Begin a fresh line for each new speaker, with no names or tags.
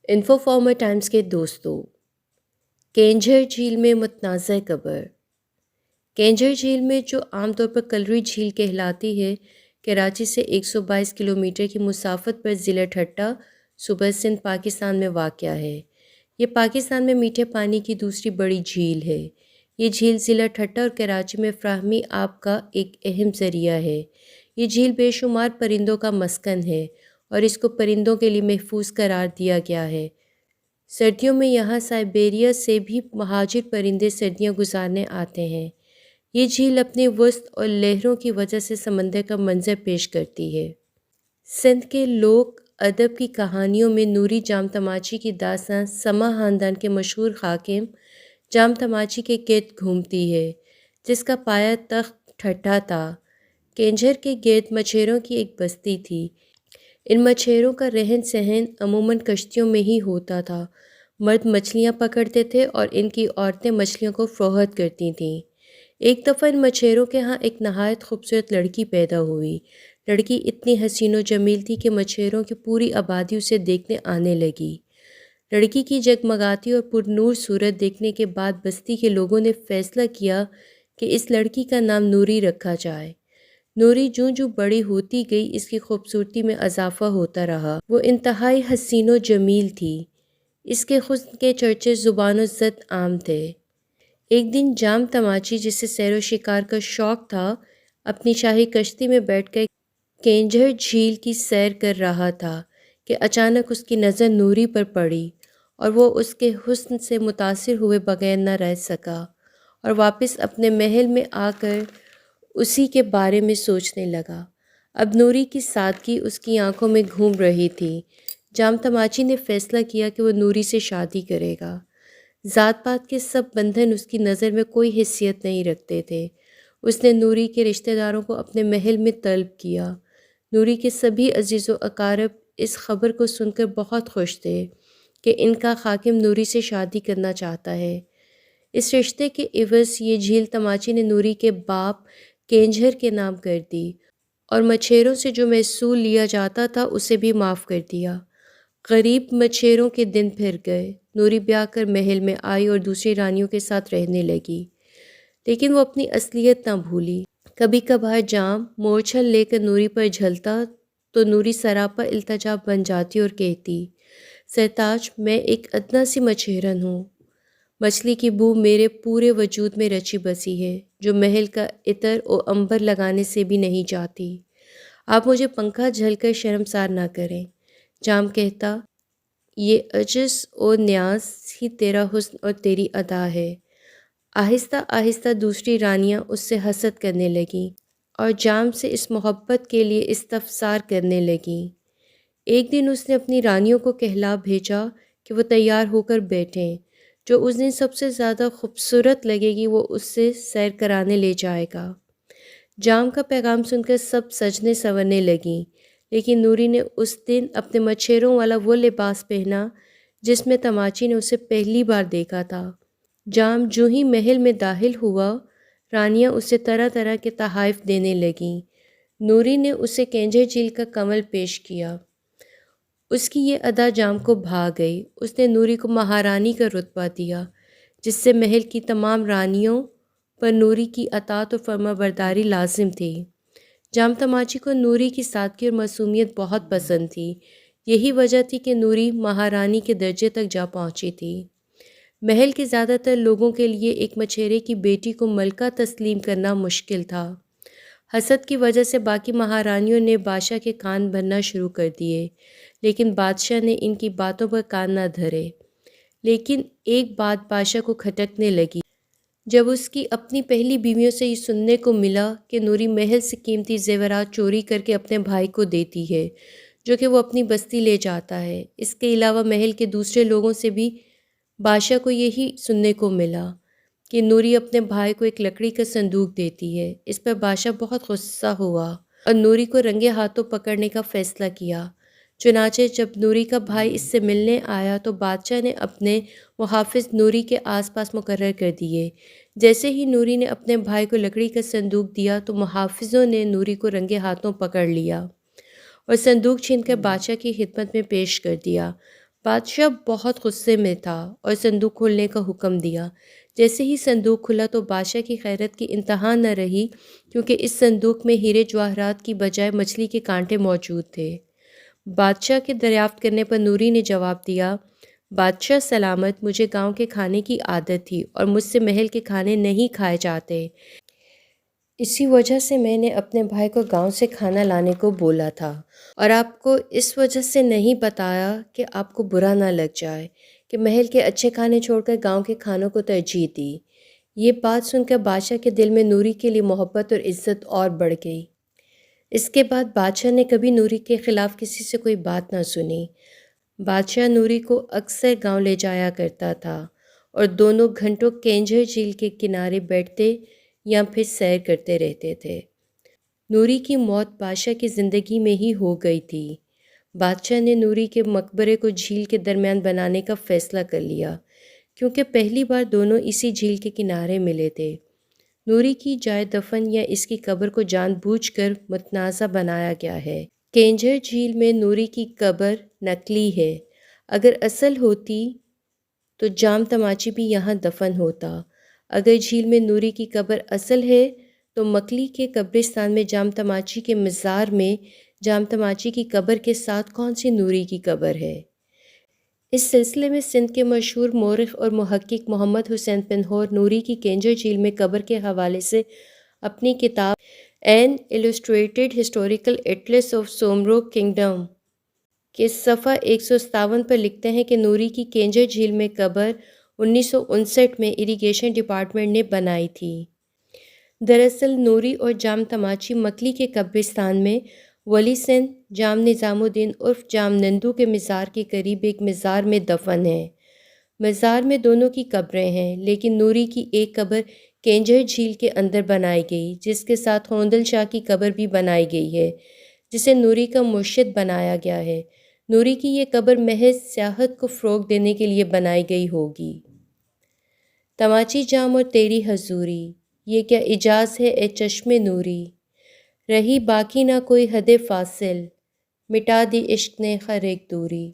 Info farmer Times کے دوستوں، کینجھر جھیل میں متنازع قبر۔ کینجھر جھیل میں، جو عام طور پر کلری جھیل کہلاتی ہے، کراچی سے 122 کلومیٹر کی مسافت پر ضلع ٹھٹہ، صوبہ سندھ، پاکستان میں واقع ہے۔ یہ پاکستان میں میٹھے پانی کی دوسری بڑی جھیل ہے۔ یہ جھیل ضلع ٹھٹہ اور کراچی میں فراہمی آب کا ایک اہم ذریعہ ہے۔ یہ جھیل بے شمار پرندوں کا مسکن ہے اور اس کو پرندوں کے لیے محفوظ قرار دیا گیا ہے۔ سردیوں میں یہاں سائبیریا سے بھی مہاجر پرندے سردیاں گزارنے آتے ہیں۔ یہ جھیل اپنے وسط اور لہروں کی وجہ سے سمندر کا منظر پیش کرتی ہے۔ سندھ کے لوک ادب کی کہانیوں میں نوری جام تماچی کی داستان سما خاندان کے مشہور حاکم جام تماچی کے گرد گھومتی ہے، جس کا پایا تخت ٹھٹہ تھا۔ کینجھر کے گرد مچھیروں کی ایک بستی تھی۔ ان مچھیروں کا رہن سہن عموماً کشتیوں میں ہی ہوتا تھا۔ مرد مچھلیاں پکڑتے تھے اور ان کی عورتیں مچھلیوں کو فروخت کرتی تھیں۔ ایک دفعہ ان مچھیروں کے ہاں ایک نہایت خوبصورت لڑکی پیدا ہوئی۔ لڑکی اتنی حسین و جمیل تھی کہ مچھیروں کی پوری آبادی اسے دیکھنے آنے لگی۔ لڑکی کی جگمگاتی اور پرنور صورت دیکھنے کے بعد بستی کے لوگوں نے فیصلہ کیا کہ اس لڑکی کا نام نوری رکھا جائے۔ نوری جوں جوں بڑی ہوتی گئی، اس کی خوبصورتی میں اضافہ ہوتا رہا۔ وہ انتہائی حسین و جمیل تھی۔ اس کے حسن کے چرچے زبان و زد عام تھے۔ ایک دن جام تماچی، جسے سیر و شکار کا شوق تھا، اپنی شاہی کشتی میں بیٹھ کر کینجھر جھیل کی سیر کر رہا تھا کہ اچانک اس کی نظر نوری پر پڑی اور وہ اس کے حسن سے متاثر ہوئے بغیر نہ رہ سکا اور واپس اپنے محل میں آ کر اسی کے بارے میں سوچنے لگا۔ اب نوری کی سادگی اس کی آنکھوں میں گھوم رہی تھی۔ جام تماچی نے فیصلہ کیا کہ وہ نوری سے شادی کرے گا۔ ذات پات کے سب بندھن اس کی نظر میں کوئی حیثیت نہیں رکھتے تھے۔ اس نے نوری کے رشتہ داروں کو اپنے محل میں طلب کیا۔ نوری کے سبھی عزیز و اقارب اس خبر کو سن کر بہت خوش تھے کہ ان کا حاکم نوری سے شادی کرنا چاہتا ہے۔ اس رشتے کے عوض یہ جھیل تماچی نے نوری کے باپ کینجھر کے نام کر دی اور مچھیروں سے جو محصول لیا جاتا تھا اسے بھی معاف کر دیا۔ غریب مچھیروں کے دن پھر گئے۔ نوری بیاہ کر محل میں آئی اور دوسری رانیوں کے ساتھ رہنے لگی، لیکن وہ اپنی اصلیت نہ بھولی۔ کبھی کبھار جام مورچھل لے کر نوری پر جھلتا تو نوری سراپا التجا بن جاتی اور کہتی، سرتاج، میں ایک ادنا سی مچھیرن ہوں۔ مچھلی کی بو میرے پورے وجود میں رچی بسی ہے، جو محل کا عطر و عنبر لگانے سے بھی نہیں جاتی۔ آپ مجھے پنکھا جھل کر شرمسار نہ کریں۔ جام کہتا، یہ عجز و نیاز ہی تیرا حسن اور تیری ادا ہے۔ آہستہ آہستہ دوسری رانیاں اس سے حسد کرنے لگیں اور جام سے اس محبت کے لیے استفسار کرنے لگیں۔ ایک دن اس نے اپنی رانیوں کو کہلا بھیجا کہ وہ تیار ہو کر بیٹھیں۔ جو اس دن سب سے زیادہ خوبصورت لگے گی وہ اس سے سیر کرانے لے جائے گا۔ جام کا پیغام سن کر سب سجنے سنورنے لگیں، لیکن نوری نے اس دن اپنے مچھیروں والا وہ لباس پہنا جس میں تماچی نے اسے پہلی بار دیکھا تھا۔ جام جو ہی محل میں داخل ہوا، رانیاں اسے طرح طرح کے تحائف دینے لگیں۔ نوری نے اسے کینجھر جھیل کا کمل پیش کیا۔ اس کی یہ ادا جام کو بھا گئی۔ اس نے نوری کو مہارانی کا رتبہ دیا، جس سے محل کی تمام رانیوں پر نوری کی اطاعت و فرمانبرداری لازم تھی۔ جام تماچی کو نوری کی سادگی اور معصومیت بہت پسند تھی۔ یہی وجہ تھی کہ نوری مہارانی کے درجے تک جا پہنچی تھی۔ محل کے زیادہ تر لوگوں کے لیے ایک مچھیرے کی بیٹی کو ملکہ تسلیم کرنا مشکل تھا۔ حسد کی وجہ سے باقی مہارانیوں نے بادشاہ کے کان بھرنا شروع کر دیے، لیکن بادشاہ نے ان کی باتوں پر کان نہ دھرے۔ لیکن ایک بات بادشاہ کو کھٹکنے لگی جب اس کی اپنی پہلی بیویوں سے یہ سننے کو ملا کہ نوری محل سے قیمتی زیورات چوری کر کے اپنے بھائی کو دیتی ہے، جو کہ وہ اپنی بستی لے جاتا ہے۔ اس کے علاوہ محل کے دوسرے لوگوں سے بھی بادشاہ کو یہی سننے کو ملا کہ نوری اپنے بھائی کو ایک لکڑی کا صندوق دیتی ہے۔ اس پر بادشاہ بہت غصہ ہوا اور نوری کو رنگے ہاتھوں پکڑنے کا فیصلہ کیا۔ چنانچہ جب نوری کا بھائی اس سے ملنے آیا تو بادشاہ نے اپنے محافظ نوری کے آس پاس مقرر کر دیے۔ جیسے ہی نوری نے اپنے بھائی کو لکڑی کا صندوق دیا تو محافظوں نے نوری کو رنگے ہاتھوں پکڑ لیا اور صندوق چھین کر بادشاہ کی خدمت میں پیش کر دیا۔ بادشاہ بہت غصے میں تھا اور صندوق کھولنے کا حکم دیا۔ جیسے ہی صندوق کھلا تو بادشاہ کی خیرت کی انتہا نہ رہی، کیونکہ اس صندوق میں ہیرے جواہرات کی بجائے مچھلی کے کانٹے موجود تھے۔ بادشاہ کے دریافت کرنے پر نوری نے جواب دیا، بادشاہ سلامت، مجھے گاؤں کے کھانے کی عادت تھی اور مجھ سے محل کے کھانے نہیں کھائے جاتے۔ اسی وجہ سے میں نے اپنے بھائی کو گاؤں سے کھانا لانے کو بولا تھا، اور آپ کو اس وجہ سے نہیں بتایا کہ آپ کو برا نہ لگ جائے کہ محل کے اچھے کھانے چھوڑ کر گاؤں کے کھانوں کو ترجیح دی۔ یہ بات سن کر بادشاہ کے دل میں نوری کے لیے محبت اور عزت اور بڑھ گئی۔ اس کے بعد بادشاہ نے کبھی نوری کے خلاف کسی سے کوئی بات نہ سنی۔ بادشاہ نوری کو اکثر گاؤں لے جایا کرتا تھا اور دونوں گھنٹوں کینجھر جھیل کے کنارے بیٹھتے یا پھر سیر کرتے رہتے تھے۔ نوری کی موت بادشاہ کی زندگی میں ہی ہو گئی تھی۔ بادشاہ نے نوری کے مقبرے کو جھیل کے درمیان بنانے کا فیصلہ کر لیا، کیونکہ پہلی بار دونوں اسی جھیل کے کنارے ملے تھے۔ نوری کی جائے دفن یا اس کی قبر کو جان بوجھ کر متنازع بنایا گیا ہے۔ کینجھر جھیل میں نوری کی قبر نقلی ہے۔ اگر اصل ہوتی تو جام تماچی بھی یہاں دفن ہوتا۔ اگر جھیل میں نوری کی قبر اصل ہے تو مکلی کے قبرستان میں جام تماچی کے مزار میں جام تماچی کی قبر کے ساتھ کون سی نوری کی قبر ہے؟ اس سلسلے میں سندھ کے مشہور مورخ اور محقق محمد حسین پنہور نوری کی کینجر جھیل میں قبر کے حوالے سے اپنی کتاب an illustrated historical atlas of Soomro kingdom کے صفحہ 157 پر لکھتے ہیں کہ نوری کی کینجر جھیل میں قبر 1959 میں اریگیشن ڈپارٹمنٹ نے بنائی تھی۔ دراصل نوری اور جام تماچی مکلی کے قبرستان میں ولی سندھ جام نظام الدین عرف جام نندو کے مزار کے قریب ایک مزار میں دفن ہے۔ مزار میں دونوں کی قبریں ہیں، لیکن نوری کی ایک قبر کینجر جھیل کے اندر بنائی گئی، جس کے ساتھ ہوندل شاہ کی قبر بھی بنائی گئی ہے، جسے نوری کا مرشد بنایا گیا ہے۔ نوری کی یہ قبر محض سیاحت کو فروغ دینے کے لیے بنائی گئی ہوگی۔ تماچی جام اور تیری حضوری، یہ کیا اعجاز ہے اے چشم نوری، رہی باقی نہ کوئی حد فاصل، مٹا دی عشق نے ہر ایک دوری۔